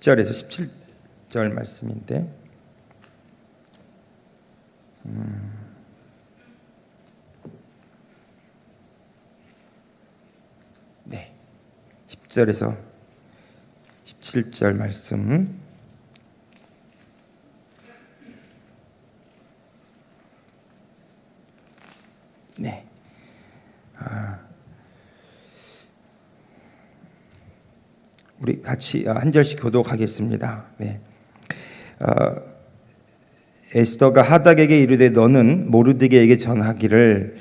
10절에서 17절 말씀인데 네, 10절에서 17절 말씀. 네. 우리 같이 한 절씩 교독하겠습니다. 네. 에스더가 하닥에게 이르되 너는 모르드게에게 전하기를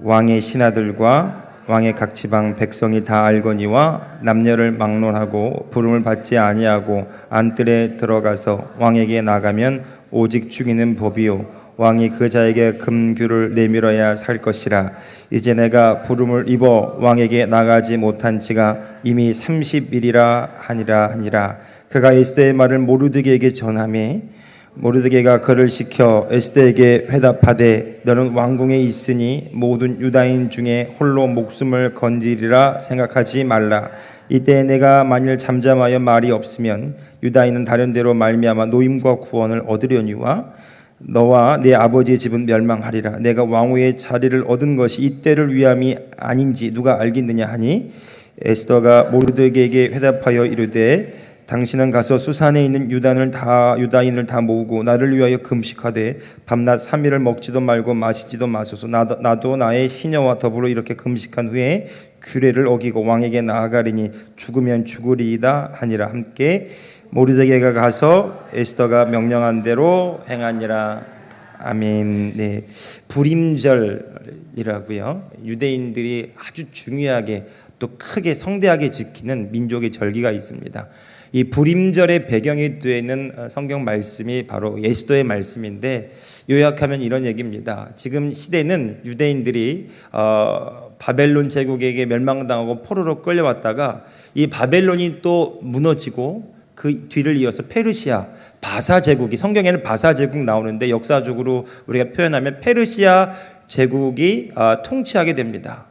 왕의 신하들과 왕의 각 지방 백성이 다 알거니와 남녀를 막론하고 부름을 받지 아니하고 안뜰에 들어가서 왕에게 나가면 오직 죽이는 법이요 왕이 그 자에게 금규를 내밀어야 살 것이라. 이제 내가 부름을 입어 왕에게 나가지 못한 지가 이미 30일이라 하니라. 그가 에스더의 말을 모르드게에게 전하매 모르드게가 그를 시켜 에스더에게 회답하되 너는 왕궁에 있으니 모든 유다인 중에 홀로 목숨을 건지리라 생각하지 말라. 이때 내가 만일 잠잠하여 말이 없으면 유다인은 다른 데로 말미암아 노임과 구원을 얻으려니와 너와 네 아버지의 집은 멸망하리라. 내가 왕후의 자리를 얻은 것이 이때를 위함이 아닌지 누가 알겠느냐 하니 에스더가 모르드게에게 회답하여 이르되 당신은 가서 수산에 있는 유다인을 다 모으고 나를 위하여 금식하되 밤낮 3일을 먹지도 말고 마시지도 마소서. 나도 나의 시녀와 더불어 이렇게 금식한 후에 규례를 어기고 왕에게 나아가리니 죽으면 죽으리이다 하니라. 함께 모르드게가 가서 에스더가 명령한 대로 행하니라. 아멘. 네, 불임절이라고요. 유대인들이 아주 중요하게 또 크게 성대하게 지키는 민족의 절기가 있습니다. 이 불임절의 배경이 되는 성경 말씀이 바로 에스더의 말씀인데 요약하면 이런 얘기입니다. 지금 시대는 유대인들이 바벨론 제국에게 멸망당하고 포로로 끌려왔다가 이 바벨론이 또 무너지고 그 뒤를 이어서 페르시아 바사 제국이, 성경에는 바사 제국 나오는데 역사적으로 우리가 표현하면 페르시아 제국이 통치하게 됩니다.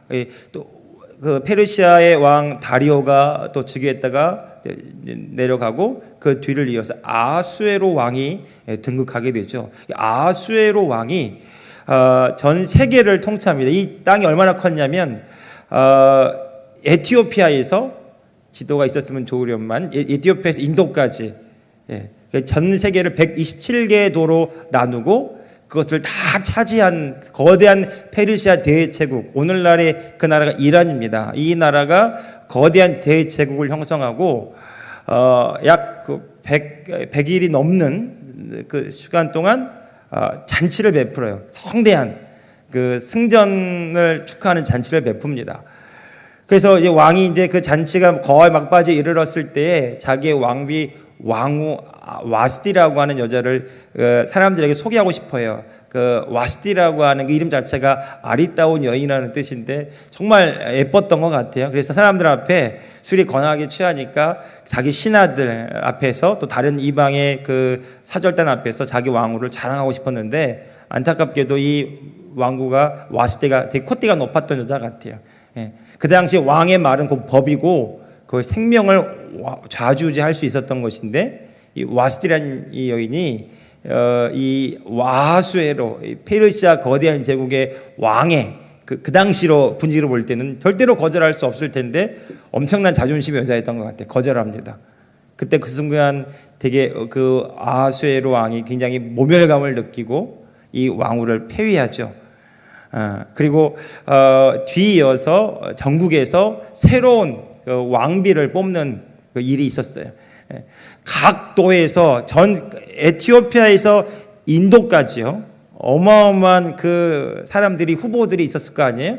또 그 페르시아의 왕 다리오가 또 즉위했다가 내려가고 그 뒤를 이어서 아수에로 왕이 등극하게 되죠. 아수에로 왕이 전 세계를 통치합니다. 이 땅이 얼마나 컸냐면 에티오피아에서 지도가 있었으면 좋으련만 에티오피아에서 인도까지 전 세계를 127개 도로 나누고 그것을 다 차지한 거대한 페르시아 대제국, 오늘날의 그 나라가 이란입니다. 이 나라가 거대한 대제국을 형성하고 약 100일이 넘는 그 시간 동안 잔치를 베풀어요. 성대한 그 승전을 축하하는 잔치를 베풉니다. 그래서 이제 왕이 이제 그 잔치가 거의 막바지에 이르렀을 때에 자기의 왕비 왕후 와스티라고 하는 여자를 사람들에게 소개하고 싶어요. 그 와스티라고 하는 그 이름 자체가 아리따운 여인이라는 뜻인데 정말 예뻤던 것 같아요. 그래서 사람들 앞에 술이 거나하게 취하니까 자기 신하들 앞에서 또 다른 이방의 그 사절단 앞에서 자기 왕후를 자랑하고 싶었는데 안타깝게도 이 왕후가 와스티가 되게 콧대가 높았던 여자 같아요. 그 당시 왕의 말은 그 법이고 그 생명을 좌지우지할 수 있었던 것인데 이 와스티라는 이 여인이 이 와수에로 페르시아 거대한 제국의 왕의 그 당시로 분위기로 볼 때는 절대로 거절할 수 없을 텐데 엄청난 자존심의 여자였던 것 같아요. 거절합니다. 그때 그 순간 되게 그 아수에로 왕이 굉장히 모멸감을 느끼고 이 왕후를 폐위하죠. 그리고 뒤이어서 전국에서 새로운 그 왕비를 뽑는 그 일이 있었어요. 각 도에서 전 에티오피아에서 인도까지요. 어마어마한 그 사람들이 후보들이 있었을 거 아니에요.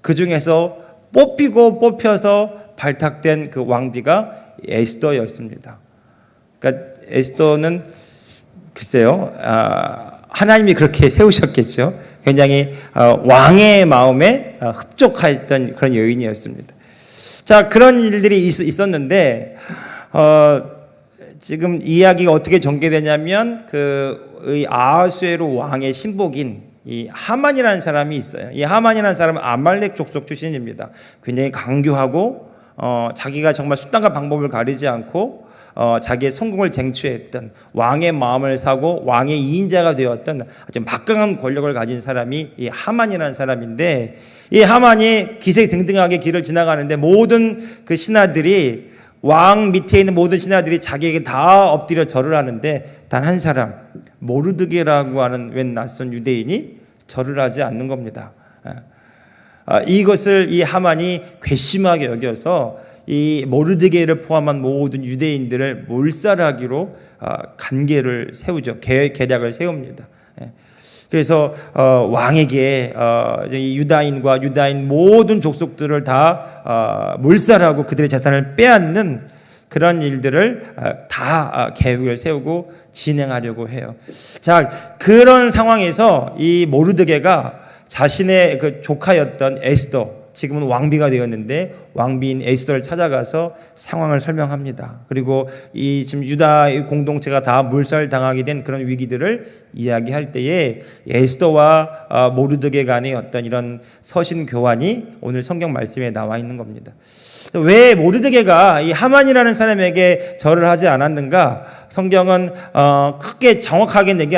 그 중에서 뽑혀서 발탁된 그 왕비가 에스더였습니다. 그러니까 에스더는 글쎄요, 하나님이 그렇게 세우셨겠죠. 굉장히 왕의 마음에 흡족했던 그런 여인이었습니다. 자, 그런 일들이 있었는데 지금 이야기가 어떻게 전개되냐면 그 아하수에로 왕의 신복인 이 하만이라는 사람이 있어요. 이 하만이라는 사람은 아말렉 족속 출신입니다. 굉장히 강교하고 자기가 정말 수단과 방법을 가리지 않고 자기의 성공을 쟁취했던, 왕의 마음을 사고 왕의 2인자가 되었던 아주 막강한 권력을 가진 사람이 이 하만이라는 사람인데, 이 하만이 기세등등하게 길을 지나가는데 모든 그 신하들이, 왕 밑에 있는 모든 신하들이 자기에게 다 엎드려 절을 하는데 단 한 사람, 모르드게라고 하는 웬 낯선 유대인이 절을 하지 않는 겁니다. 이것을 이 하만이 괘씸하게 여겨서 이 모르드게를 포함한 모든 유대인들을 몰살하기로 간계를 세우죠. 계략을 세웁니다. 그래서 왕에게 이 유다인과 유다인 모든 족속들을 다 몰살하고 그들의 재산을 빼앗는 그런 일들을 다 계획을 세우고 진행하려고 해요. 자, 그런 상황에서 이 모르드게가 자신의 그 조카였던 에스더, 지금은 왕비가 되었는데 왕비인 에스더를 찾아가서 상황을 설명합니다. 그리고 이 지금 유다의 공동체가 다 몰살당하게 된 그런 위기들을 이야기할 때에 에스더와 모르드게 간의 어떤 이런 서신 교환이 오늘 성경 말씀에 나와 있는 겁니다. 왜 모르드게가 이 하만이라는 사람에게 절을 하지 않았는가? 성경은 크게 정확하게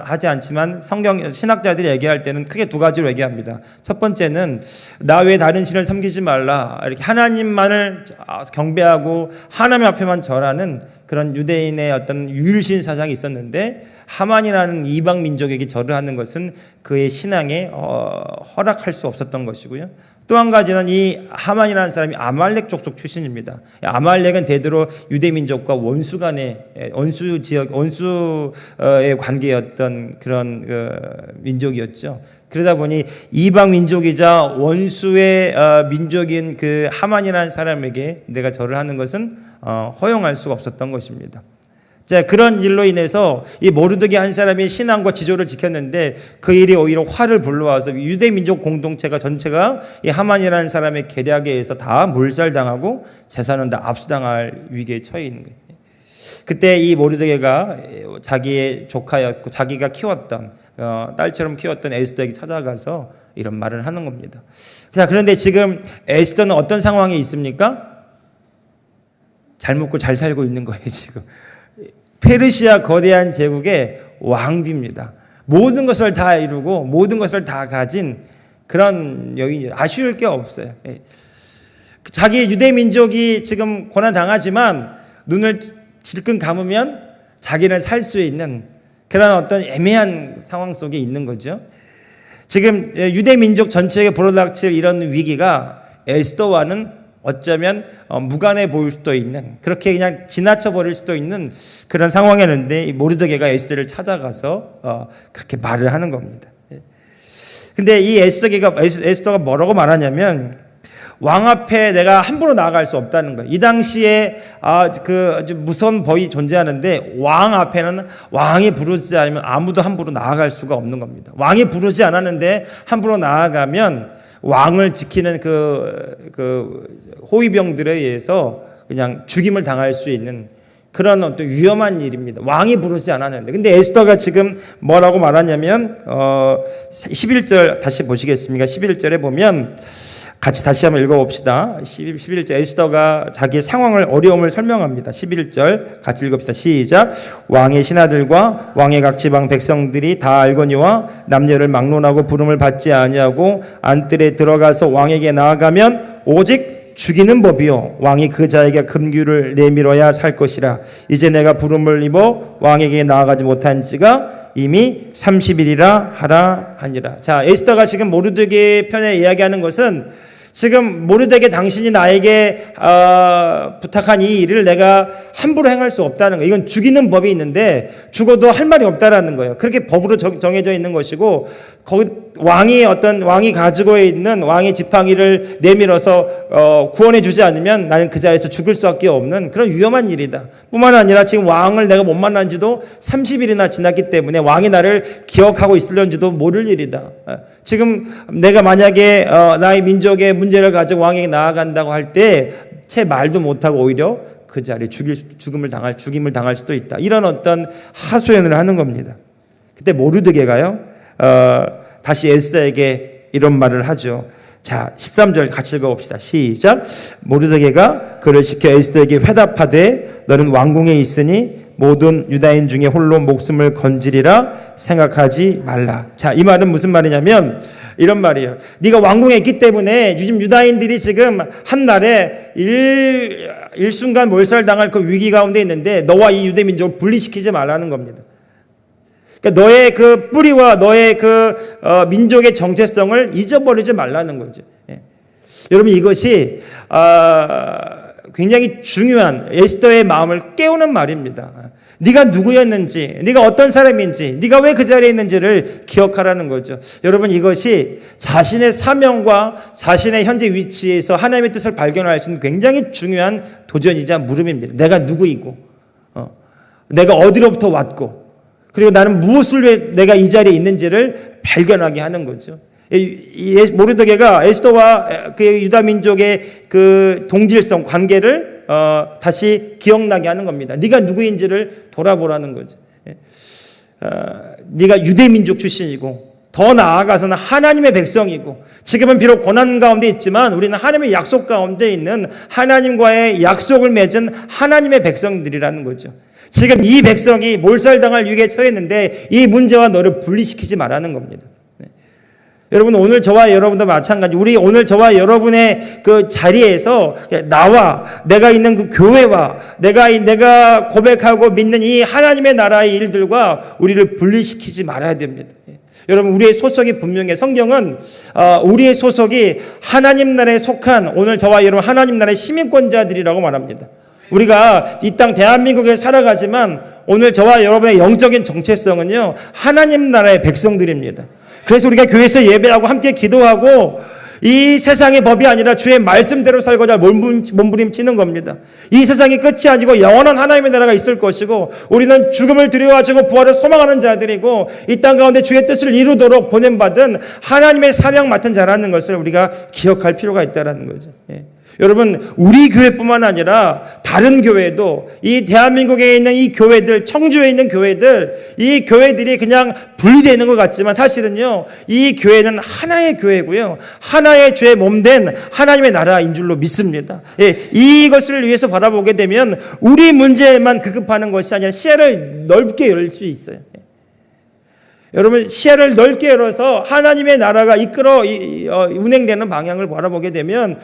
하지 않지만 성경 신학자들이 얘기할 때는 크게 두 가지로 얘기합니다. 첫 번째는 나 외에 다른 신을 섬기지 말라, 이렇게 하나님만을 경배하고 하나님 앞에만 절하는 그런 유대인의 어떤 유일신 사상이 있었는데, 하만이라는 이방 민족에게 절을 하는 것은 그의 신앙에 허락할 수 없었던 것이고요. 또 한 가지는 이 하만이라는 사람이 아말렉 족속 출신입니다. 아말렉은 대대로 유대 민족과 원수 간의 원수의 관계였던 그런 민족이었죠. 그러다 보니 이방 민족이자 원수의 민족인 그 하만이라는 사람에게 내가 절을 하는 것은 허용할 수가 없었던 것입니다. 자, 그런 일로 인해서 이 모르드게 한 사람이 신앙과 지조를 지켰는데 그 일이 오히려 화를 불러와서 유대 민족 공동체가 전체가 이 하만이라는 사람의 계략에 의해서 다 몰살당하고 재산은 다 압수당할 위기에 처해 있는 거예요. 그때 이 모르드게가 자기의 조카였고 자기가 키웠던 딸처럼 키웠던 에스더에게 찾아가서 이런 말을 하는 겁니다. 자, 그런데 지금 에스더는 어떤 상황에 있습니까? 잘 먹고 잘 살고 있는 거예요, 지금. 페르시아 거대한 제국의 왕비입니다. 모든 것을 다 이루고 모든 것을 다 가진 그런 여인이 아쉬울 게 없어요. 자기 유대 민족이 지금 고난 당하지만 눈을 질끈 감으면 자기는 살 수 있는 그런 어떤 애매한 상황 속에 있는 거죠. 지금 유대 민족 전체에게 불어닥칠 이런 위기가 에스더와는 어쩌면 무관해 보일 수도 있는, 그렇게 그냥 지나쳐 버릴 수도 있는 그런 상황이었는데 모르드게가 에스더를 찾아가서 그렇게 말을 하는 겁니다. 근데 이 에스더가 뭐라고 말하냐면 왕 앞에 내가 함부로 나아갈 수 없다는 거예요. 이 당시에 그 아주 무서운 법이 존재하는데 왕 앞에는 왕이 부르지 않으면 아무도 함부로 나아갈 수가 없는 겁니다. 왕이 부르지 않았는데 함부로 나아가면 왕을 지키는 그 호위병들에 의해서 그냥 죽임을 당할 수 있는 그런 어떤 위험한 일입니다. 왕이 부르지 않았는데. 근데 에스더가 지금 뭐라고 말하냐면 11절 다시 보시겠습니까? 11절에 보면 같이 다시 한번 읽어봅시다. 11절 에스더가 자기의 상황을 어려움을 설명합니다. 11절 같이 읽읍시다. 시작. 왕의 신하들과 왕의 각 지방 백성들이 다 알거니와 남녀를 막론하고 부름을 받지 아니하고 안뜰에 들어가서 왕에게 나아가면 오직 죽이는 법이요 왕이 그 자에게 금규를 내밀어야 살 것이라. 이제 내가 부름을 입어 왕에게 나아가지 못한 지가 이미 30일이라 하라 하니라. 자, 에스더가 지금 모르드게 편에 이야기하는 것은 지금 모르드게 당신이 나에게 부탁한 이 일을 내가 함부로 행할 수 없다는 거예요. 이건 죽이는 법이 있는데 죽어도 할 말이 없다라는 거예요. 그렇게 법으로 정해져 있는 것이고 거기 왕이 가지고 있는 왕의 지팡이를 내밀어서 구원해 주지 않으면 나는 그 자리에서 죽을 수밖에 없는 그런 위험한 일이다. 뿐만 아니라 지금 왕을 내가 못 만난 지도 30일이나 지났기 때문에 왕이 나를 기억하고 있을런지도 모를 일이다. 지금 내가 만약에 나의 민족의 문제를 가지고 왕에게 나아간다고 할 때 채 말도 못하고 오히려 그 자리에 죽임을 당할 수도 있다. 이런 어떤 하소연을 하는 겁니다. 그때 모르드게가요 다시 에스더에게 이런 말을 하죠. 자, 13절 같이 읽어봅시다. 시작. 모르드게가 그를 시켜 에스더에게 회답하되 너는 왕궁에 있으니 모든 유다인 중에 홀로 목숨을 건지리라 생각하지 말라. 자, 이 말은 무슨 말이냐면 이런 말이에요. 네가 왕궁에 있기 때문에 요즘 유다인들이 지금 한날에 일순간 몰살당할 그 위기 가운데 있는데 너와 이 유대 민족을 분리시키지 말라는 겁니다. 그러니까 너의 그 뿌리와 너의 그 민족의 정체성을 잊어버리지 말라는 거죠. 예. 여러분 이것이 굉장히 중요한 에스더의 마음을 깨우는 말입니다. 네가 누구였는지, 네가 어떤 사람인지, 네가 왜 그 자리에 있는지를 기억하라는 거죠. 여러분 이것이 자신의 사명과 자신의 현재 위치에서 하나님의 뜻을 발견할 수 있는 굉장히 중요한 도전이자 물음입니다. 내가 누구이고, 내가 어디로부터 왔고, 그리고 나는 무엇을 위해 내가 이 자리에 있는지를 발견하게 하는 거죠. 모르드게가 에스더와 그 유다 민족의 그 동질성 관계를 다시 기억나게 하는 겁니다. 네가 누구인지를 돌아보라는 거죠. 네가 유대 민족 출신이고 더 나아가서는 하나님의 백성이고 지금은 비록 고난 가운데 있지만 우리는 하나님의 약속 가운데 있는 하나님과의 약속을 맺은 하나님의 백성들이라는 거죠. 지금 이 백성이 몰살당할 위기에 처했는데 이 문제와 너를 분리시키지 말라는 겁니다. 여러분 오늘 저와 여러분도 마찬가지. 우리 오늘 저와 여러분의 그 자리에서 나와 내가 있는 그 교회와 내가 고백하고 믿는 이 하나님의 나라의 일들과 우리를 분리시키지 말아야 됩니다. 여러분 우리의 소속이 분명해. 성경은 우리의 소속이 하나님 나라에 속한 오늘 저와 여러분 하나님 나라의 시민권자들이라고 말합니다. 우리가 이 땅 대한민국에 살아가지만 오늘 저와 여러분의 영적인 정체성은요 하나님 나라의 백성들입니다. 그래서 우리가 교회에서 예배하고 함께 기도하고 이 세상의 법이 아니라 주의 말씀대로 살고자 몸부림치는 겁니다. 이 세상이 끝이 아니고 영원한 하나님의 나라가 있을 것이고 우리는 죽음을 두려워하고 부활을 소망하는 자들이고 이 땅 가운데 주의 뜻을 이루도록 보냄받은 하나님의 사명 맡은 자라는 것을 우리가 기억할 필요가 있다는 거죠. 예. 여러분 우리 교회뿐만 아니라 다른 교회도 이 대한민국에 있는 이 교회들, 청주에 있는 교회들, 이 교회들이 그냥 분리되어 있는 것 같지만 사실은요 이 교회는 하나의 교회고요 하나의 주의 몸된 하나님의 나라인 줄로 믿습니다. 예, 이것을 위해서 바라보게 되면 우리 문제에만 급급하는 것이 아니라 시야를 넓게 열 수 있어요. 여러분 시야를 넓게 열어서 하나님의 나라가 운행되는 방향을 바라보게 되면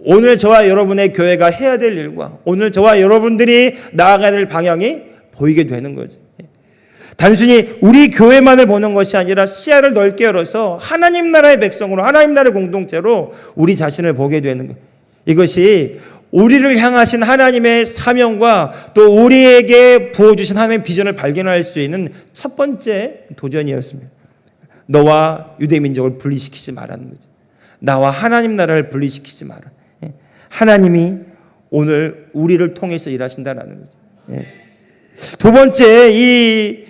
오늘 저와 여러분의 교회가 해야 될 일과 오늘 저와 여러분들이 나아가야 될 방향이 보이게 되는 거죠. 단순히 우리 교회만을 보는 것이 아니라 시야를 넓게 열어서 하나님 나라의 백성으로 하나님 나라의 공동체로 우리 자신을 보게 되는 거예요. 이것이 우리를 향하신 하나님의 사명과 또 우리에게 부어주신 하나님의 비전을 발견할 수 있는 첫 번째 도전이었습니다. 너와 유대 민족을 분리시키지 말라는 거죠. 나와 하나님 나라를 분리시키지 마라. 하나님이 오늘 우리를 통해서 일하신다는 거죠. 두 번째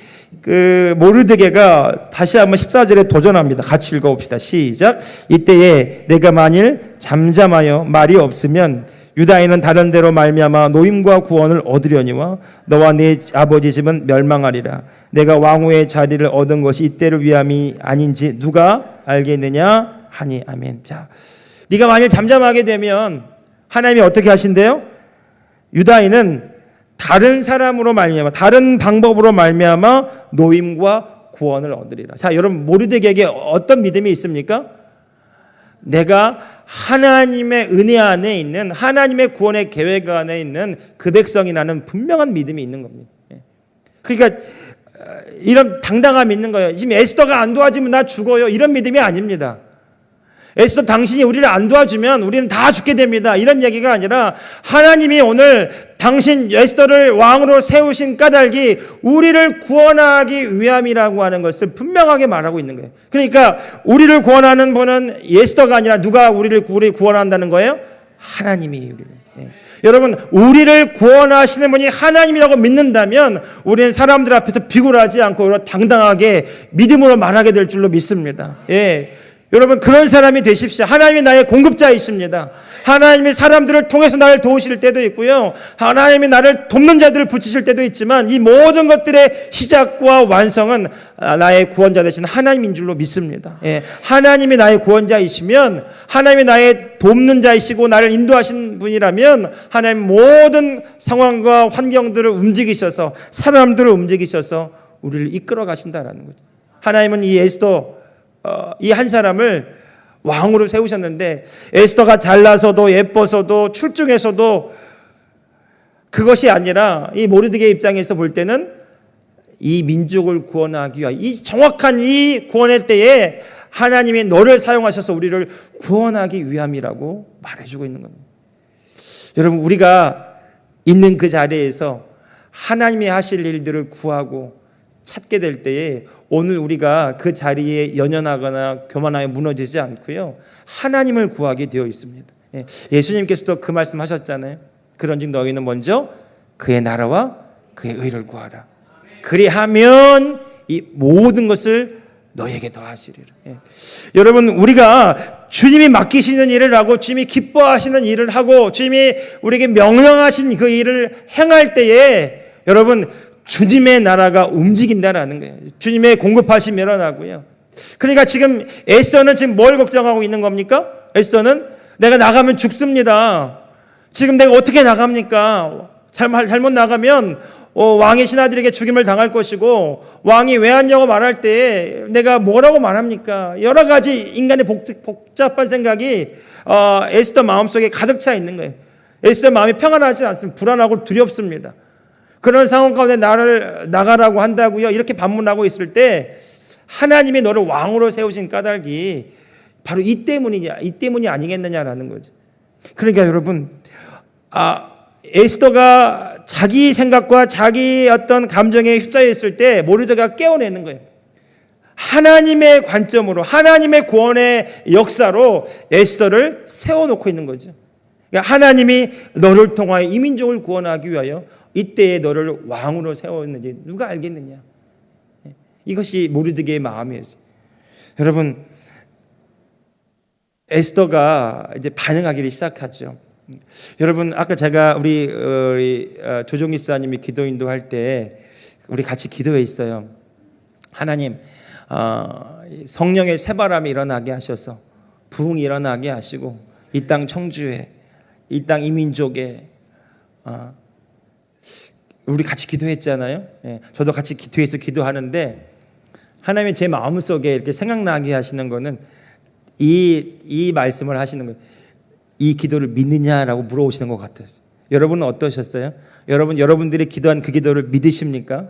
모르드게가 다시 한번 14절에 도전합니다. 같이 읽어봅시다. 시작. 이때에 내가 만일 잠잠하여 말이 없으면 유다인은 다른 데로 말미암아 노임과 구원을 얻으려니와 너와 네 아버지 집은 멸망하리라. 내가 왕후의 자리를 얻은 것이 이때를 위함이 아닌지 누가 알겠느냐 하니. 아멘. 자, 네가 만일 잠잠하게 되면 하나님이 어떻게 하신대요? 유다인은 다른 사람으로 말미암아 다른 방법으로 말미암아 노임과 구원을 얻으리라. 자, 여러분 모르드게에게 어떤 믿음이 있습니까? 내가 하나님의 은혜 안에 있는 하나님의 구원의 계획 안에 있는 그 백성이라는 분명한 믿음이 있는 겁니다. 그러니까 이런 당당함이 있는 거예요. 지금 에스더가 안 도와주면 나 죽어요. 이런 믿음이 아닙니다. 에스더 당신이 우리를 안 도와주면 우리는 다 죽게 됩니다. 이런 얘기가 아니라 하나님이 오늘 당신 에스더를 왕으로 세우신 까닭이 우리를 구원하기 위함이라고 하는 것을 분명하게 말하고 있는 거예요. 그러니까 우리를 구원하는 분은 에스더가 아니라 누가 우리를 구원한다는 거예요? 하나님이 우리를. 네. 여러분 우리를 구원하시는 분이 하나님이라고 믿는다면 우리는 사람들 앞에서 비굴하지 않고 당당하게 믿음으로 말하게 될 줄로 믿습니다. 예. 여러분 그런 사람이 되십시오. 하나님이 나의 공급자이십니다. 하나님이 사람들을 통해서 나를 도우실 때도 있고요. 하나님이 나를 돕는 자들을 붙이실 때도 있지만 이 모든 것들의 시작과 완성은 나의 구원자 되신 하나님인 줄로 믿습니다. 하나님이 나의 구원자이시면, 하나님이 나의 돕는 자이시고 나를 인도하신 분이라면 하나님 모든 상황과 환경들을 움직이셔서, 사람들을 움직이셔서 우리를 이끌어 가신다라는 거죠. 하나님은 이 에스더, 이 한 사람을 왕으로 세우셨는데, 에스더가 잘나서도 예뻐서도 출중해서도 그것이 아니라 이 모르드게의 입장에서 볼 때는 이 민족을 구원하기 위하여, 이 정확한 이 구원의 때에 하나님이 너를 사용하셔서 우리를 구원하기 위함이라고 말해주고 있는 겁니다. 여러분, 우리가 있는 그 자리에서 하나님이 하실 일들을 구하고 찾게 될 때에 오늘 우리가 그 자리에 연연하거나 교만하여 무너지지 않고요, 하나님을 구하게 되어 있습니다. 예수님께서도 그 말씀 하셨잖아요. 그런즉 너희는 먼저 그의 나라와 그의 의를 구하라. 그리하면 이 모든 것을 너희에게 더하시리라. 여러분, 우리가 주님이 맡기시는 일을 하고 주님이 기뻐하시는 일을 하고 주님이 우리에게 명령하신 그 일을 행할 때에 여러분, 주님의 나라가 움직인다라는 거예요. 주님의 공급하심이 일어나고요. 그러니까 지금 에스더는 지금 뭘 걱정하고 있는 겁니까? 에스더는 내가 나가면 죽습니다. 지금 내가 어떻게 나갑니까? 잘못 나가면 왕의 신하들에게 죽임을 당할 것이고, 왕이 왜 왔냐고 말할 때 내가 뭐라고 말합니까? 여러 가지 인간의 복잡한 생각이 에스더 마음속에 가득 차 있는 거예요. 에스더 마음이 평안하지 않습니다. 불안하고 두렵습니다. 그런 상황 가운데 나를 나가라고 한다고요, 이렇게 반문하고 있을 때 하나님이 너를 왕으로 세우신 까닭이 바로 이 때문이 아니겠느냐라는 거죠. 그러니까 여러분, 에스더가 자기 생각과 자기 어떤 감정에 휩싸여 있을 때 모르드게가 깨어내는 거예요. 하나님의 관점으로, 하나님의 구원의 역사로 에스더를 세워놓고 있는 거죠. 그러니까 하나님이 너를 통하여 이 민족을 구원하기 위하여 이때에 너를 왕으로 세웠는지 누가 알겠느냐. 이것이 모르드게의 마음이었어요. 여러분, 에스더가 이제 반응하기를 시작하죠. 여러분, 아까 제가 우리 조종 집사님이 기도 인도할 때 우리 같이 기도해 있어요. 하나님, 성령의 새바람이 일어나게 하셔서 부흥이 일어나게 하시고 이 땅 청주에, 이 땅 이민족에, 우리 같이 기도했잖아요. 저도 같이 기도해서 기도하는데 하나님이 제 마음속에 이렇게 생각나게 하시는 거는 이 말씀을 하시는 거예요. 이 기도를 믿느냐라고 물어보시는 것 같았어요. 여러분은 어떠셨어요? 여러분들이 기도한 그 기도를 믿으십니까?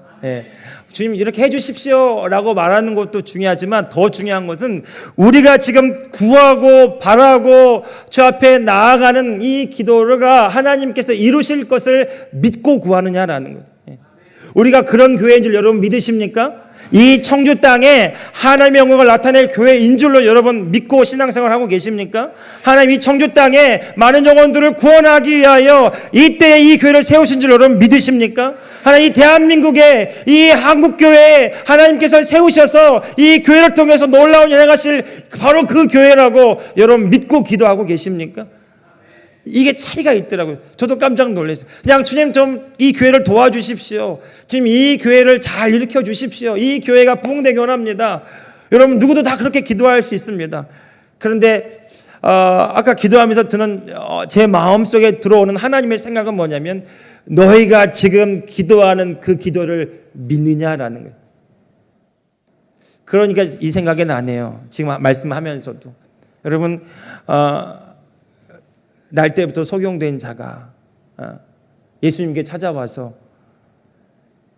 주님 이렇게 해주십시오라고 말하는 것도 중요하지만 더 중요한 것은 우리가 지금 구하고 바라고 저 앞에 나아가는 이 기도가 하나님께서 이루실 것을 믿고 구하느냐라는 거예요. 우리가 그런 교회인 줄 여러분 믿으십니까? 이 청주 땅에 하나님의 영광을 나타낼 교회인 줄로 여러분 믿고 신앙생활하고 계십니까? 하나님 이 청주 땅에 많은 영혼들을 구원하기 위하여 이때에 이 교회를 세우신 줄 여러분 믿으십니까? 하나님 이 대한민국에 이 한국교회에 하나님께서 세우셔서 이 교회를 통해서 놀라운 연행하실 바로 그 교회라고 여러분 믿고 기도하고 계십니까? 이게 차이가 있더라고요. 저도 깜짝 놀랐어요. 그냥 주님 좀 이 교회를 도와주십시오. 주님 이 교회를 잘 일으켜 주십시오. 이 교회가 부흥되기 원합니다. 여러분 누구도 다 그렇게 기도할 수 있습니다. 그런데 아까 기도하면서 드는 제 마음속에 들어오는 하나님의 생각은 뭐냐면 너희가 지금 기도하는 그 기도를 믿느냐라는 거예요. 그러니까 이 생각이 나네요. 지금 말씀하면서도. 여러분 날 때부터 소경된 자가 예수님께 찾아와서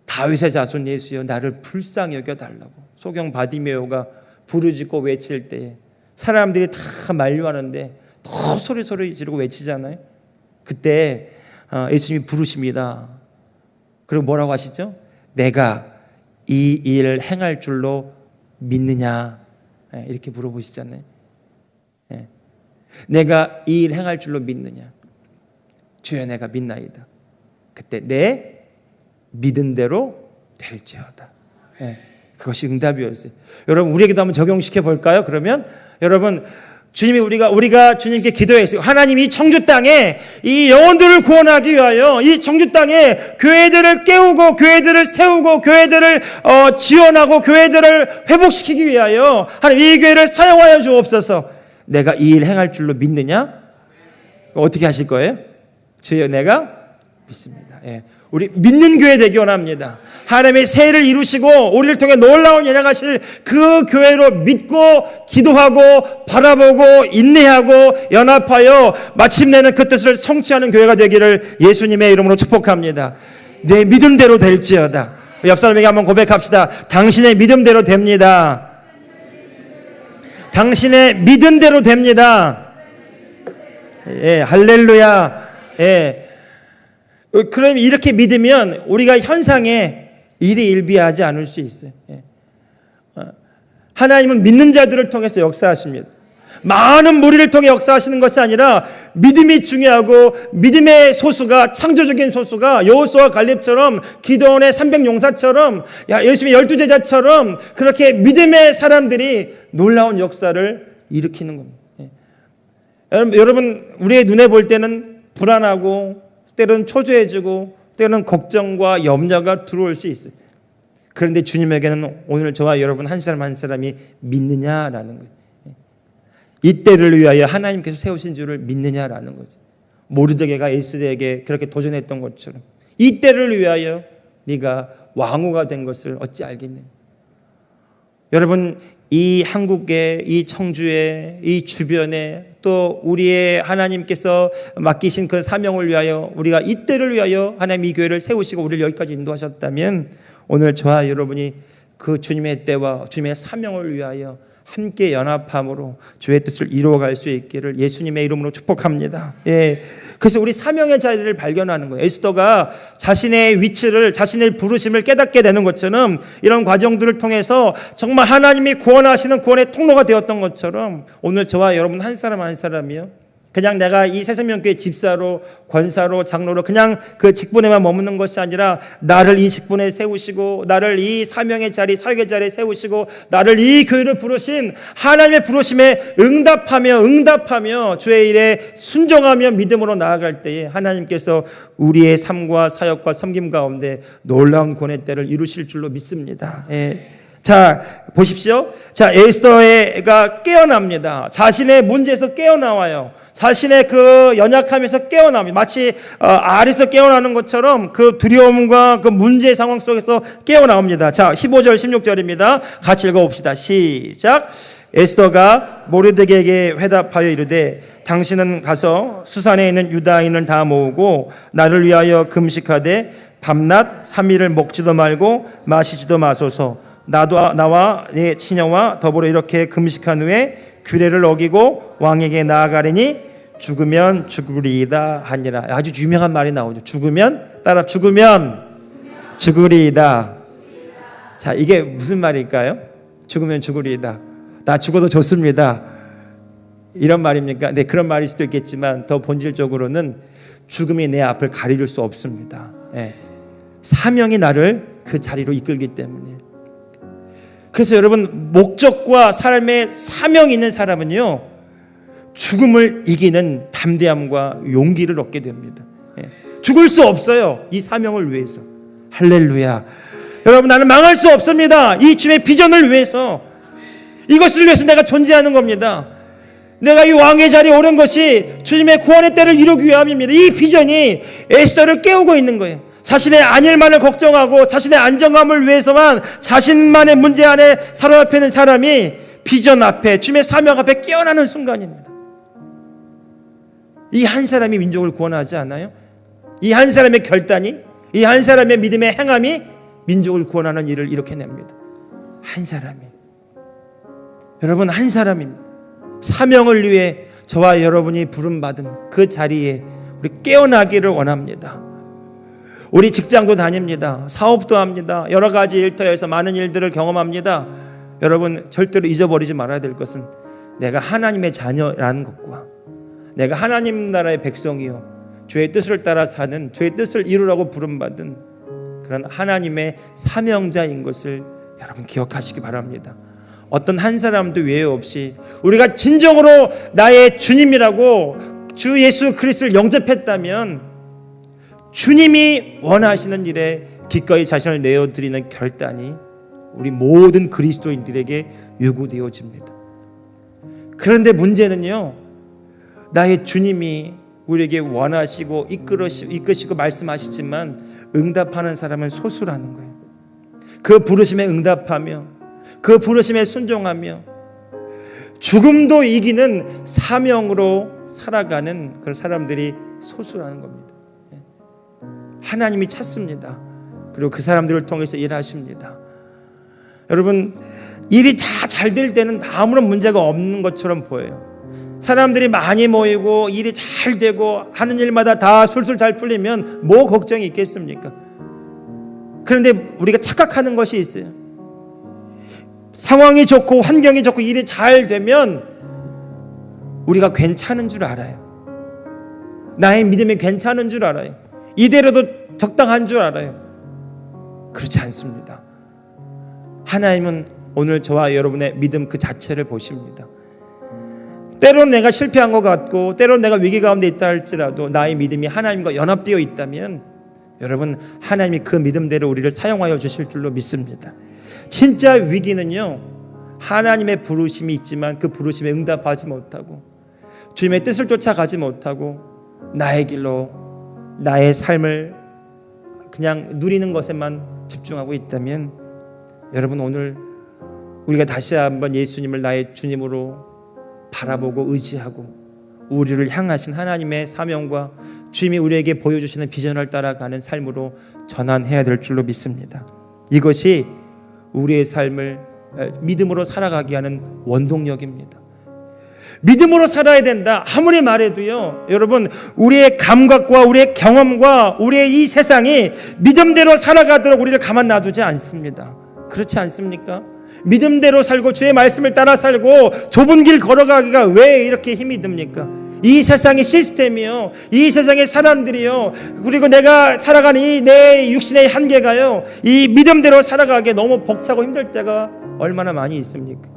다윗의 자손 예수여 나를 불쌍히 여겨달라고 소경 바디메오가 부르짖고 외칠 때에 사람들이 다 만류하는데 더 소리 지르고 외치잖아요. 그때 예수님이 부르십니다. 그리고 뭐라고 하시죠? 내가 이 일을 행할 줄로 믿느냐 이렇게 물어보시잖아요. 내가 이 일 행할 줄로 믿느냐? 주여 내가 믿나이다. 그때 내 믿은 대로 될지어다. 그것이 응답이었어요. 여러분 우리에게도 한번 적용시켜 볼까요? 그러면 여러분 주님이 우리가 주님께 기도했어요. 하나님 이 청주 땅에 이 영혼들을 구원하기 위하여 이 청주 땅에 교회들을 깨우고 교회들을 세우고 교회들을 지원하고 교회들을 회복시키기 위하여 하나님 이 교회를 사용하여 주옵소서. 내가 이 일 행할 줄로 믿느냐? 어떻게 하실 거예요? 주여 내가 믿습니다. 예. 우리 믿는 교회 되기 원합니다. 하나님의 새해를 이루시고 우리를 통해 놀라운 일을 하실 그 교회로 믿고 기도하고 바라보고 인내하고 연합하여 마침내는 그 뜻을 성취하는 교회가 되기를 예수님의 이름으로 축복합니다. 내 믿음대로 될지어다. 옆 사람에게 한번 고백합시다. 당신의 믿음대로 됩니다. 당신의 믿음대로 됩니다. 예, 할렐루야. 예. 그럼 이렇게 믿으면 우리가 현상에 일희일비하지 않을 수 있어요. 하나님은 믿는 자들을 통해서 역사하십니다. 많은 무리를 통해 역사하시는 것이 아니라 믿음이 중요하고 믿음의 소수가 창조적인 소수가 여호수아 갈렙처럼 기도원의 300용사처럼 예수님의 12제자처럼 그렇게 믿음의 사람들이 놀라운 역사를 일으키는 겁니다. 여러분 우리의 눈에 볼 때는 불안하고 때로는 초조해지고 때로는 걱정과 염려가 들어올 수 있어요. 그런데 주님에게는 오늘 저와 여러분 한 사람 한 사람이 믿느냐라는 거예요. 이때를 위하여 하나님께서 세우신 줄을 믿느냐라는 거죠. 모르드게가 에스더에게 그렇게 도전했던 것처럼 이때를 위하여 네가 왕후가 된 것을 어찌 알겠느냐. 여러분 이 한국에 이 청주에 이 주변에 또 우리의 하나님께서 맡기신 그 사명을 위하여 우리가 이때를 위하여 하나님 이 교회를 세우시고 우리를 여기까지 인도하셨다면 오늘 저와 여러분이 그 주님의 때와 주님의 사명을 위하여 함께 연합함으로 주의 뜻을 이루어갈 수 있기를 예수님의 이름으로 축복합니다. 예. 그래서 우리 사명의 자리를 발견하는 거예요. 에스더가 자신의 위치를 자신의 부르심을 깨닫게 되는 것처럼 이런 과정들을 통해서 정말 하나님이 구원하시는 구원의 통로가 되었던 것처럼 오늘 저와 여러분 한 사람 한 사람이요. 그냥 내가 이 새생명교회 집사로 권사로 장로로 그냥 그 직분에만 머무는 것이 아니라 나를 이 직분에 세우시고 나를 이 사명의 자리 설계 자리에 세우시고 나를 이 교회를 부르신 하나님의 부르심에 응답하며 주의 일에 순종하며 믿음으로 나아갈 때에 하나님께서 우리의 삶과 사역과 섬김 가운데 놀라운 구원의 때를 이루실 줄로 믿습니다. 예. 자 보십시오. 자 에스더가 깨어납니다. 자신의 문제에서 깨어나와요. 자신의 그 연약함에서 깨어납니다. 마치 알에서 깨어나는 것처럼 그 두려움과 그 문제의 상황 속에서 깨어나옵니다. 자 15절 16절입니다. 같이 읽어봅시다. 시작. 에스더가 모르드게에게 회답하여 이르되 당신은 가서 수산에 있는 유다인을 다 모으고 나를 위하여 금식하되 밤낮 3일을 먹지도 말고 마시지도 마소서. 나와 내 친형과 더불어 이렇게 금식한 후에 규례를 어기고 왕에게 나아가리니 죽으면 죽으리이다 하니라. 아주 유명한 말이 나오죠. 죽으면 죽으리이다. 자, 이게 무슨 말일까요? 죽으면 죽으리이다. 나 죽어도 좋습니다. 이런 말입니까? 네, 그런 말일 수도 있겠지만 더 본질적으로는 죽음이 내 앞을 가릴 수 없습니다. 네. 사명이 나를 그 자리로 이끌기 때문에. 그래서 여러분 목적과 삶의 사명이 있는 사람은요 죽음을 이기는 담대함과 용기를 얻게 됩니다. 죽을 수 없어요. 이 사명을 위해서. 할렐루야. 여러분 나는 망할 수 없습니다. 이 주님의 비전을 위해서. 이것을 위해서 내가 존재하는 겁니다. 내가 이 왕의 자리에 오른 것이 주님의 구원의 때를 이루기 위함입니다. 이 비전이 에스더를 깨우고 있는 거예요. 자신의 안일만을 걱정하고 자신의 안정감을 위해서만 자신만의 문제 안에 사로잡혀 있는 사람이 비전 앞에 주님의 사명 앞에 깨어나는 순간입니다. 이 한 사람이 민족을 구원하지 않아요? 이 한 사람의 결단이 이 한 사람의 믿음의 행함이 민족을 구원하는 일을 이룩해냅니다. 한 사람이. 여러분 한 사람입니다. 사명을 위해 저와 여러분이 부름받은 그 자리에 우리 깨어나기를 원합니다. 우리 직장도 다닙니다. 사업도 합니다. 여러 가지 일터에서 많은 일들을 경험합니다. 여러분 절대로 잊어버리지 말아야 될 것은 내가 하나님의 자녀라는 것과 내가 하나님 나라의 백성이요 주의 뜻을 따라 사는 주의 뜻을 이루라고 부름받은 그런 하나님의 사명자인 것을 여러분 기억하시기 바랍니다. 어떤 한 사람도 외에 없이 우리가 진정으로 나의 주님이라고 주 예수 그리스도를 영접했다면 주님이 원하시는 일에 기꺼이 자신을 내어드리는 결단이 우리 모든 그리스도인들에게 요구되어집니다. 그런데 문제는요, 나의 주님이 우리에게 원하시고 이끄시고 말씀하시지만 응답하는 사람은 소수라는 거예요. 그 부르심에 응답하며 그 부르심에 순종하며 죽음도 이기는 사명으로 살아가는 그런 사람들이 소수라는 겁니다. 하나님이 찾습니다. 그리고 그 사람들을 통해서 일하십니다. 여러분, 일이 다 잘 될 때는 아무런 문제가 없는 것처럼 보여요. 사람들이 많이 모이고 일이 잘 되고 하는 일마다 다 술술 잘 풀리면 뭐 걱정이 있겠습니까? 그런데 우리가 착각하는 것이 있어요. 상황이 좋고 환경이 좋고 일이 잘 되면 우리가 괜찮은 줄 알아요. 나의 믿음이 괜찮은 줄 알아요. 이대로도 적당한 줄 알아요. 그렇지 않습니다. 하나님은 오늘 저와 여러분의 믿음 그 자체를 보십니다. 때로는 내가 실패한 것 같고 때로는 내가 위기 가운데 있다 할지라도 나의 믿음이 하나님과 연합되어 있다면 여러분, 하나님이 그 믿음대로 우리를 사용하여 주실 줄로 믿습니다. 진짜 위기는요, 하나님의 부르심이 있지만 그 부르심에 응답하지 못하고 주님의 뜻을 쫓아가지 못하고 나의 길로 나의 삶을 그냥 누리는 것에만 집중하고 있다면 여러분, 오늘 우리가 다시 한번 예수님을 나의 주님으로 바라보고 의지하고 우리를 향하신 하나님의 사명과 주님이 우리에게 보여주시는 비전을 따라가는 삶으로 전환해야 될 줄로 믿습니다. 이것이 우리의 삶을 믿음으로 살아가게 하는 원동력입니다. 믿음으로 살아야 된다 아무리 말해도요, 여러분, 우리의 감각과 우리의 경험과 우리의 이 세상이 믿음대로 살아가도록 우리를 가만 놔두지 않습니다. 그렇지 않습니까? 믿음대로 살고 주의 말씀을 따라 살고 좁은 길 걸어가기가 왜 이렇게 힘이 듭니까? 이 세상의 시스템이요, 이 세상의 사람들이요, 그리고 내가 살아가는 이 내 육신의 한계가요, 이 믿음대로 살아가기에 너무 벅차고 힘들 때가 얼마나 많이 있습니까?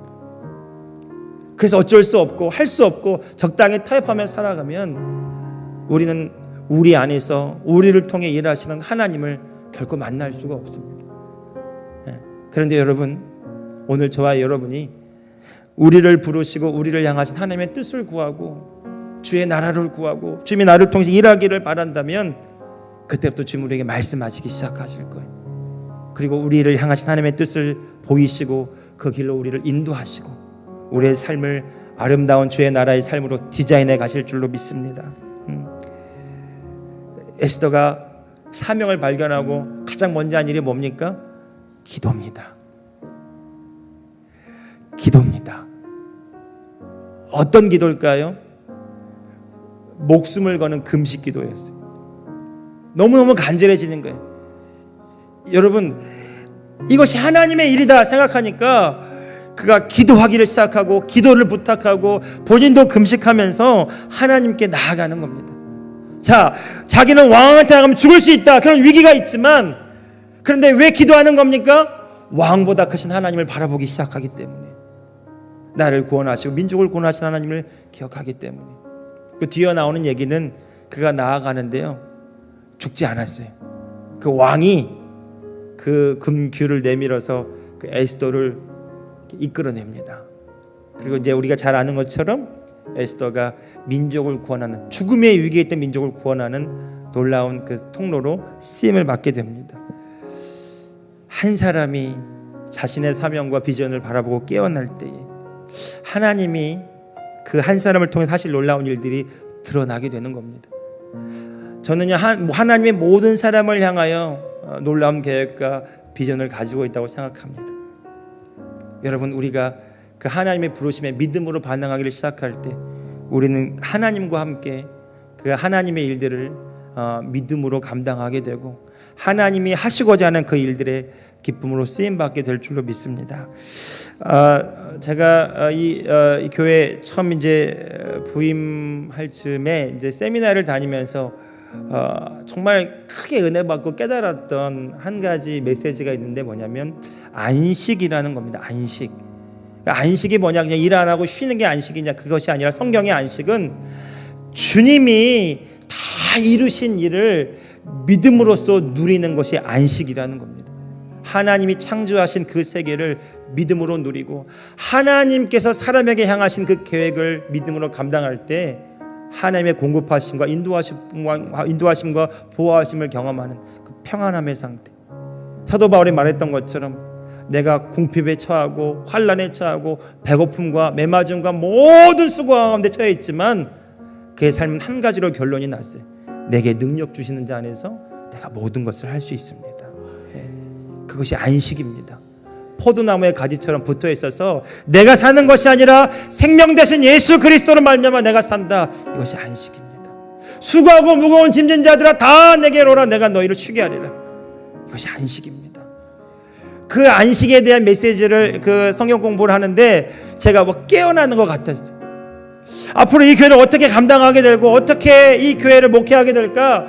그래서 어쩔 수 없고 할 수 없고 적당히 타협하며 살아가면 우리는 우리 안에서 우리를 통해 일하시는 하나님을 결코 만날 수가 없습니다. 그런데 여러분, 오늘 저와 여러분이 우리를 부르시고 우리를 향하신 하나님의 뜻을 구하고 주의 나라를 구하고 주님이 나를 통해서 일하기를 바란다면 그때부터 주님 우리에게 말씀하시기 시작하실 거예요. 그리고 우리를 향하신 하나님의 뜻을 보이시고 그 길로 우리를 인도하시고 우리의 삶을 아름다운 주의 나라의 삶으로 디자인해 가실 줄로 믿습니다. 에스더가 사명을 발견하고 가장 먼저 한 일이 뭡니까? 기도입니다. 기도입니다. 어떤 기도일까요? 목숨을 거는 금식 기도였어요. 너무너무 간절해지는 거예요. 여러분, 이것이 하나님의 일이다 생각하니까 그가 기도하기를 시작하고 기도를 부탁하고 본인도 금식하면서 하나님께 나아가는 겁니다. 자, 자기는 왕한테 나가면 죽을 수 있다, 그런 위기가 있지만, 그런데 왜 기도하는 겁니까? 왕보다 크신 하나님을 바라보기 시작하기 때문에, 나를 구원하시고 민족을 구원하신 하나님을 기억하기 때문에. 그 뒤에 나오는 얘기는 그가 나아가는데요, 죽지 않았어요. 그 왕이 그 금규를 내밀어서 그 에스더를 이끌어냅니다. 그리고 이제 우리가 잘 아는 것처럼 에스더가 민족을 구원하는, 죽음의 위기에 있던 민족을 구원하는 놀라운 그 통로로 쓰임을 받게 됩니다. 한 사람이 자신의 사명과 비전을 바라보고 깨어날 때에 하나님이 그 한 사람을 통해 사실 놀라운 일들이 드러나게 되는 겁니다. 저는요, 하나님의 모든 사람을 향하여 놀라운 계획과 비전을 가지고 있다고 생각합니다. 여러분, 우리가 그 하나님의 부르심에 믿음으로 반응하기를 시작할 때 우리는 하나님과 함께 그 하나님의 일들을 믿음으로 감당하게 되고 하나님이 하시고자 하는 그 일들의 기쁨으로 쓰임받게 될 줄로 믿습니다. 제가 이 교회 처음 이제 부임할 즈음에 이제 세미나를 다니면서 정말 크게 은혜 받고 깨달았던 한 가지 메시지가 있는데 뭐냐면 안식이라는 겁니다. 안식. 안식이 뭐냐, 그냥 일 안 하고 쉬는 게 안식이냐, 그것이 아니라 성경의 안식은 주님이 다 이루신 일을 믿음으로써 누리는 것이 안식이라는 겁니다. 하나님이 창조하신 그 세계를 믿음으로 누리고 하나님께서 사람에게 향하신 그 계획을 믿음으로 감당할 때 하나님의 공급하심과 인도하심과 보호하심을 경험하는 그 평안함의 상태. 사도 바울이 말했던 것처럼 내가 궁핍에 처하고 환난에 처하고 배고픔과 메마름과 모든 수고와 가운데 처해 있지만 그의 삶은 한 가지로 결론이 났어요. 내게 능력 주시는 자 안에서 내가 모든 것을 할 수 있습니다. 그것이 안식입니다. 포도나무의 가지처럼 붙어 있어서 내가 사는 것이 아니라 생명 되신 예수 그리스도로 말미암아 내가 산다. 이것이 안식입니다. 수고하고 무거운 짐진 자들아 다 내게로 오라. 내가 너희를 쉬게 하리라. 이것이 안식입니다. 그 안식에 대한 메시지를 그 성경 공부를 하는데 제가 뭐 깨어나는 것 같았어요. 앞으로 이 교회를 어떻게 감당하게 되고 어떻게 이 교회를 목회하게 될까?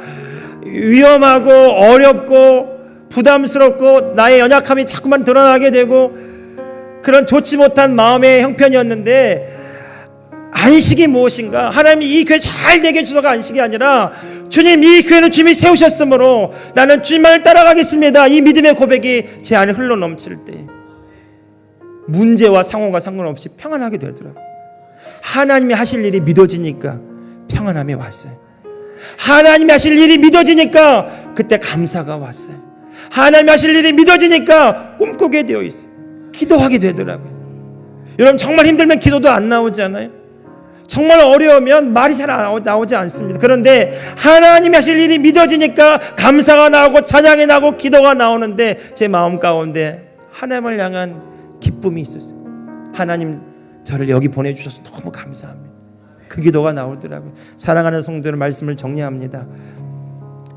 위험하고 어렵고 부담스럽고 나의 연약함이 자꾸만 드러나게 되고 그런 좋지 못한 마음의 형편이었는데 안식이 무엇인가? 하나님이 이 교회 잘 되게 해주셔서가 안식이 아니라 주님, 이 교회는 주님이 세우셨으므로 나는 주님만을 따라가겠습니다. 이 믿음의 고백이 제 안에 흘러넘칠 때 문제와 상황과 상관없이 평안하게 되더라고요. 하나님이 하실 일이 믿어지니까 평안함이 왔어요. 하나님이 하실 일이 믿어지니까 그때 감사가 왔어요. 하나님이 하실 일이 믿어지니까 꿈꾸게 되어 있어요. 기도하게 되더라고요. 여러분 정말 힘들면 기도도 안 나오지 않아요? 정말 어려우면 말이 잘 나오지 않습니다. 그런데 하나님이 하실 일이 믿어지니까 감사가 나오고 찬양이 나오고 기도가 나오는데 제 마음 가운데 하나님을 향한 기쁨이 있었어요. 하나님 저를 여기 보내주셔서 너무 감사합니다. 그 기도가 나오더라고요. 사랑하는 성도들 말씀을 정리합니다.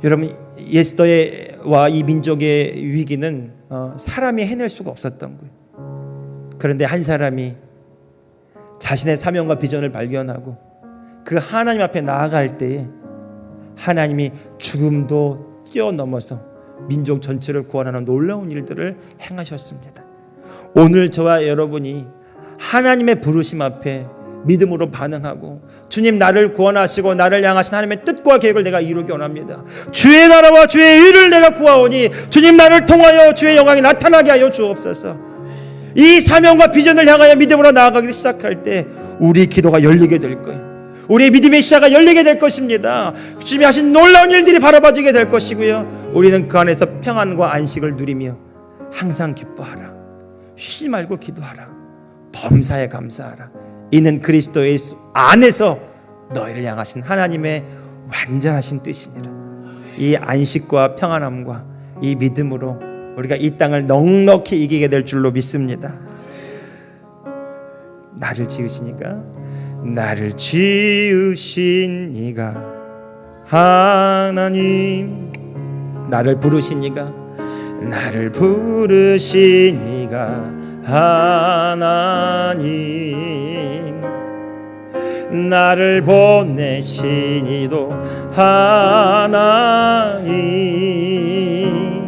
여러분 예스더와 이 민족의 위기는 사람이 해낼 수가 없었던 거예요. 그런데 한 사람이 자신의 사명과 비전을 발견하고 그 하나님 앞에 나아갈 때에 하나님이 죽음도 뛰어넘어서 민족 전체를 구원하는 놀라운 일들을 행하셨습니다. 오늘 저와 여러분이 하나님의 부르심 앞에 믿음으로 반응하고 주님 나를 구원하시고 나를 향하신 하나님의 뜻과 계획을 내가 이루기 원합니다. 주의 나라와 주의 의를 내가 구하오니 주님 나를 통하여 주의 영광이 나타나게 하여 주옵소서. 이 사명과 비전을 향하여 믿음으로 나아가기 시작할 때 우리 기도가 열리게 될 거예요. 우리의 믿음의 시야가 열리게 될 것입니다. 주님이 하신 놀라운 일들이 바라봐지게 될 것이고요. 우리는 그 안에서 평안과 안식을 누리며 항상 기뻐하라. 쉬지 말고 기도하라. 범사에 감사하라. 이는 그리스도 예수 안에서 너희를 향하신 하나님의 완전하신 뜻이니라. 이 안식과 평안함과 이 믿음으로 우리가 이 땅을 넉넉히 이기게 될 줄로 믿습니다. 나를 지으시니까 나를 지으신 이가 하나님, 나를 부르신 이가 나를 부르신 이가 하나님, 나를 보내신 이도 하나님,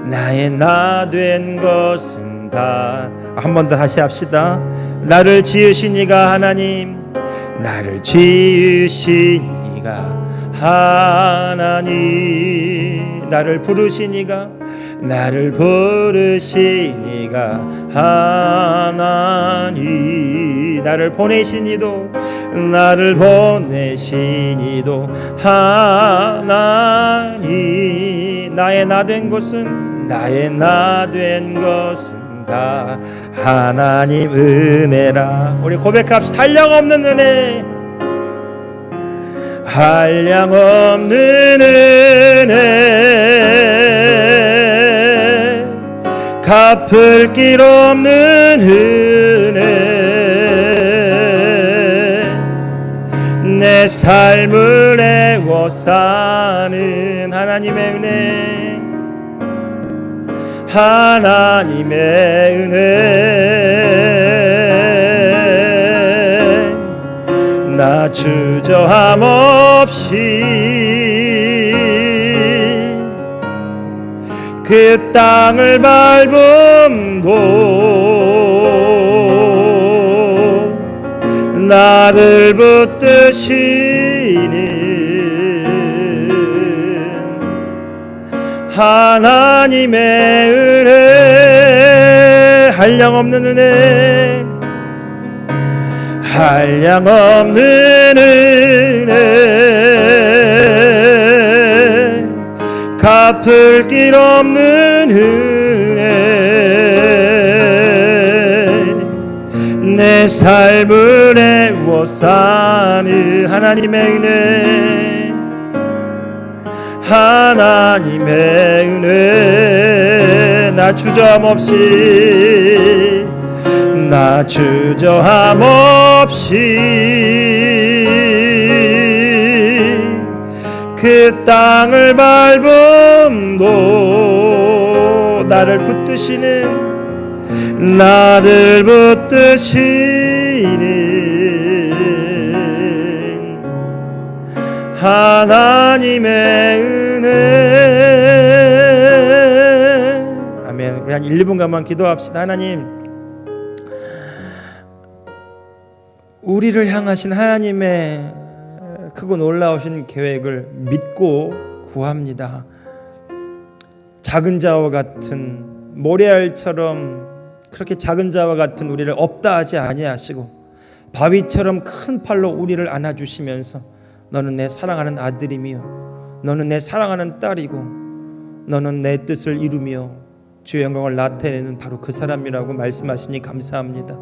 나의 나 된 것은 다. 한 번 더 다시 합시다. 나를 지으신 이가 하나님, 나를 지으신 이가 하나님, 나를 부르신 이가, 나를 부르신 이가 하나님, 나를 보내신 이도, 나를 보내신 이도 하나님, 나의 나 된 것은, 나의 나 된 것은 다 하나님 은혜라. 우리 고백합시다. 한량없는 은혜, 한량없는 은혜, 갚을 길 없는 은혜, 내 삶을 애워 사는 하나님의 은혜, 하나님의 은혜, 나 주저함 없이 그 땅을 밟음도 나를 붙드시는 하나님의 은혜, 한량없는 은혜, 한량없는 은혜, 갚을 길 없는 은혜, 내 삶을 애워 사는 하나님의 은혜, 하나님의 은혜, 나 주저함 없이, 나 주저함 없이 그 땅을 밟음도 나를 붙드시는, 나를 붙드시는 하나님의 은혜. 아멘. 우리 한 1, 2분간만 기도합시다. 하나님, 우리를 향하신 하나님의 크고 놀라우신 계획을 믿고 구합니다. 작은 자와 같은 모래알처럼 그렇게 작은 자와 같은 우리를 없다 하지 아니하시고 바위처럼 큰 팔로 우리를 안아주시면서 너는 내 사랑하는 아들이며 너는 내 사랑하는 딸이고 너는 내 뜻을 이루며 주의 영광을 나타내는 바로 그 사람이라고 말씀하시니 감사합니다.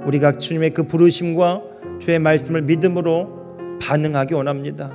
우리가 주님의 그 부르심과 주의 말씀을 믿음으로 반응하기 원합니다.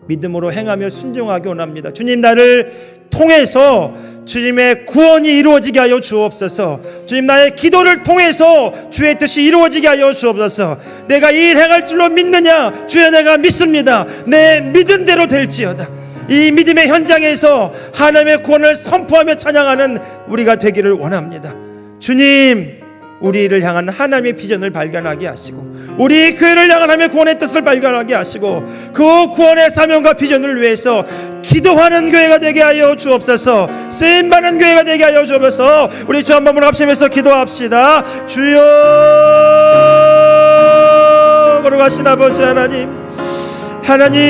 믿음으로 행하며 순종하기 원합니다. 주님, 나를 통해서 주님의 구원이 이루어지게 하여 주옵소서. 주님, 나의 기도를 통해서 주의 뜻이 이루어지게 하여 주옵소서. 내가 이 일 행할 줄로 믿느냐? 주여, 내가 믿습니다. 내 믿은 대로 될지어다. 이 믿음의 현장에서 하나님의 구원을 선포하며 찬양하는 우리가 되기를 원합니다. 주님, 우리를 향한 하나님의 비전을 발견하게 하시고 우리 교회를 향한 하나님의 구원의 뜻을 발견하게 하시고 그 구원의 사명과 비전을 위해서 기도하는 교회가 되게 하여 주옵소서. 쓰임받는 교회가 되게 하여 주옵소서. 우리 주 한 번만 합심해서 기도합시다. 주여, 걸어가신 아버지 하나님, 하나님,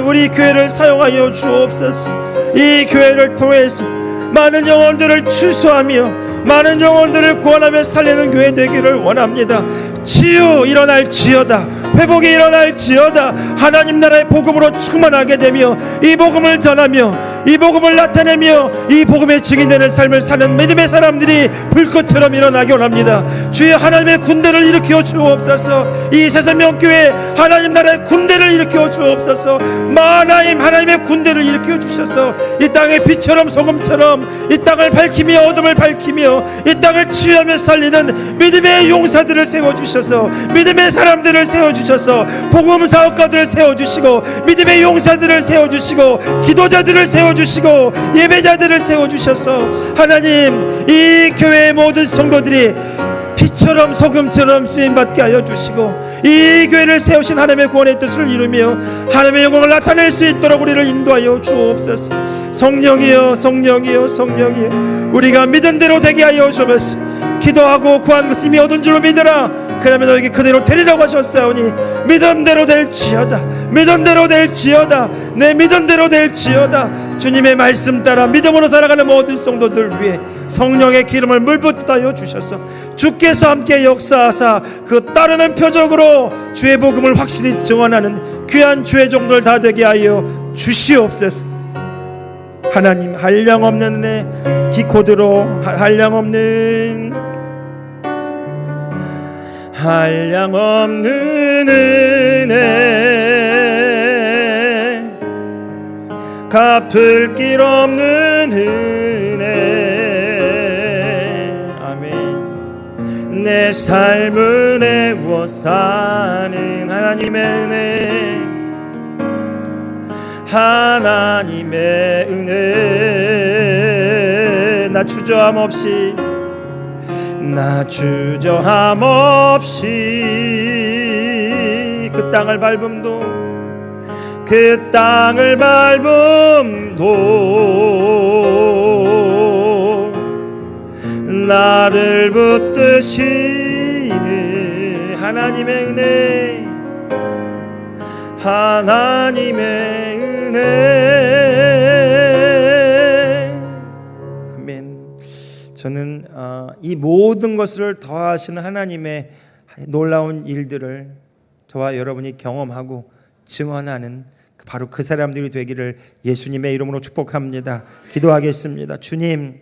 우리 교회를 사용하여 주옵소서. 이 교회를 통해서 많은 영혼들을 추수하며 많은 영혼들을 구원하며 살리는 교회 되기를 원합니다. 치유 일어날지어다. 회복이 일어날지어다. 하나님 나라의 복음으로 충만하게 되며 이 복음을 전하며 이 복음을 나타내며 이 복음의 증인되는 삶을 사는 믿음의 사람들이 불꽃처럼 일어나기 원합니다. 주여, 하나님의 군대를 일으켜 주옵소서. 이 새생명교회 하나님 나라의 군대를 일으켜 주옵소서. 마하나임 하나님의 군대를 일으켜 주셔서 이 땅의 빛처럼 소금처럼 이 땅을 밝히며 어둠을 밝히며 이 땅을 치유하며 살리는 믿음의 용사들을 세워주셔서 믿음의 사람들을 세워주셔서 복음 사역가들을 세워주시고 믿음의 용사들을 세워주시고 기도자들을 세워주시고 예배자들을 세워주셔서 하나님, 이 교회의 모든 성도들이 빛처럼 소금처럼 쓰임받게 하여 주시고 이 교회를 세우신 하나님의 구원의 뜻을 이루며 하나님의 영광을 나타낼 수 있도록 우리를 인도하여 주옵소서. 성령이여, 성령이여, 성령이여, 우리가 믿은 대로 되게 하여 주옵소서. 기도하고 구한 것이 이미 얻은 줄로 믿으라. 그러면 너에게 그대로 되리라고 하셨사오니 믿음대로 될지어다. 믿음대로 될지어다. 내 믿음대로 될지어다. 주님의 말씀 따라 믿음으로 살아가는 모든 성도들 위해 성령의 기름을 물붓하여 주셔서 주께서 함께 역사하사 그 따르는 표적으로 주의 복음을 확실히 증언하는 귀한 주의 종들 다 되게 하여 주시옵소서. 하나님, 한량없는 은혜, 디코드로 한량없는 은혜, 갚을 길 없는 은혜. 아멘. 내 삶을 애워 사는 하나님의 은혜, 하나님의 은혜. 나 주저함 없이, 나 주저함 없이 그 땅을 밟음도, 그 땅을 밟음도 나를 붙드시는 하나님의 은혜, 하나님의 은혜. 아멘. 저는 이 모든 것을 더하시는 하나님의 놀라운 일들을 저와 여러분이 경험하고 증언하는 바로 그 사람들이 되기를 예수님의 이름으로 축복합니다. 기도하겠습니다. 주님,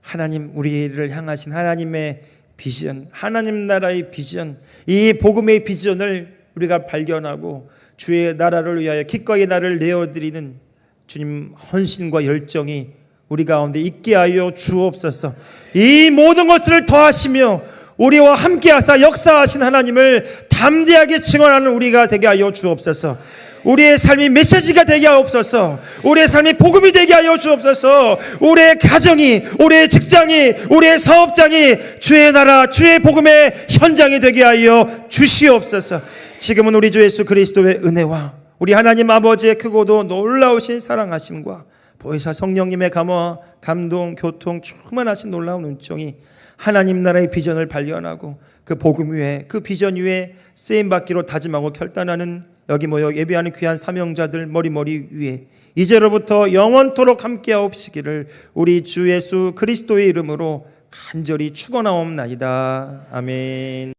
하나님, 우리를 향하신 하나님의 비전, 하나님 나라의 비전, 이 복음의 비전을 우리가 발견하고 주의 나라를 위하여 기꺼이 나를 내어드리는 주님 헌신과 열정이 우리 가운데 있게 하여 주옵소서. 이 모든 것을 더하시며 우리와 함께 하사 역사하신 하나님을 담대하게 증언하는 우리가 되게 하여 주옵소서. 우리의 삶이 메시지가 되게 하옵소서. 우리의 삶이 복음이 되게 하여 주옵소서. 우리의 가정이, 우리의 직장이, 우리의 사업장이 주의 나라, 주의 복음의 현장이 되게 하여 주시옵소서. 지금은 우리 주 예수 그리스도의 은혜와 우리 하나님 아버지의 크고도 놀라우신 사랑하심과 보혜사 성령님의 감화, 감동, 교통, 충만하신 놀라운 은총이 하나님 나라의 비전을 발견하고 그 복음 위에, 그 비전 위에 쓰임받기로 다짐하고 결단하는 여기 모여 예배하는 귀한 사명자들 머리머리 위에 이제로부터 영원토록 함께하옵시기를 우리 주 예수 그리스도의 이름으로 간절히 축원하옵나이다. 아멘.